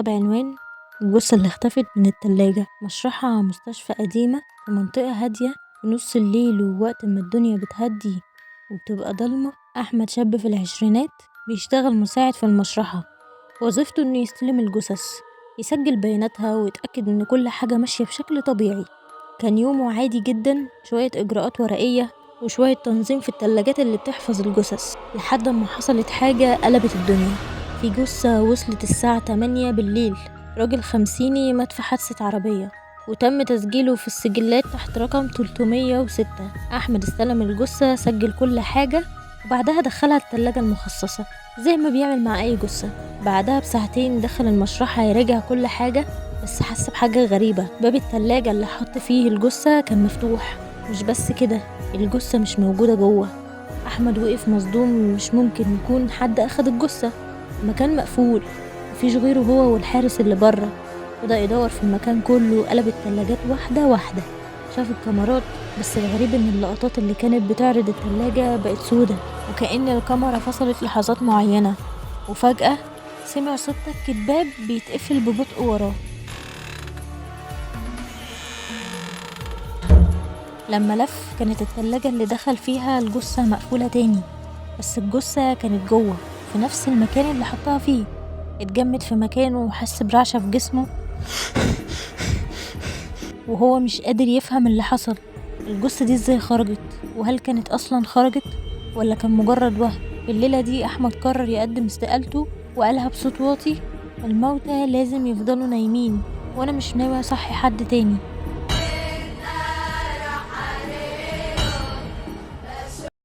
بعنوان الجثة اللي اختفت من التلاجة. مشرحة مستشفى قديمة في منطقة هادية في نص الليل، ووقت ما الدنيا بتهدي وبتبقى ضلمة. أحمد شاب في العشرينات بيشتغل مساعد في المشرحة، وظيفته إنه يستلم الجثث، يسجل بياناتها ويتأكد إن كل حاجة ماشية بشكل طبيعي. كان يومه عادي جدا، شوية إجراءات ورقية وشوية تنظيم في التلاجات اللي بتحفظ الجثث، لحد ما حصلت حاجة قلبت الدنيا. في جثة وصلت الساعة 8 بالليل، راجل خمسيني مات في حادثة عربية، وتم تسجيله في السجلات تحت رقم 306. أحمد استلم الجثة، سجل كل حاجة، وبعدها دخلها التلاجة المخصصة زي ما بيعمل مع أي جثة. بعدها بساعتين دخل المشرحة يراجع كل حاجة، بس حس بحاجة غريبة. باب التلاجة اللي حط فيه الجثة كان مفتوح. مش بس كده، الجثة مش موجودة جوه. أحمد وقف مصدوم، مش ممكن يكون حد أخد الجثة. المكان مقفول، مفيش غيره هو والحارس اللي بره. بدأ يدور في المكان كله، قلب التلاجات واحدة واحدة، شاف الكاميرات، بس الغريب ان اللقطات اللي كانت بتعرض التلاجة بقت سودة، وكأن الكاميرا فصلت لحظات معينة. وفجأة سمع صوت تك الباب بيتقفل ببطء وراه. لما لف كانت التلاجة اللي دخل فيها الجثة مقفولة تاني، بس الجثة كانت جوه في نفس المكان اللي حطها فيه. اتجمد في مكانه وحس برعشة في جسمه، وهو مش قادر يفهم اللي حصل. الجثة دي ازاي خرجت؟ وهل كانت اصلا خرجت ولا كان مجرد وهم؟ في الليلة دي احمد قرر يقدم استقالته، وقالها بصوت واطي: الموتى لازم يفضلوا نايمين، وانا مش ناوي اصحي حد تاني.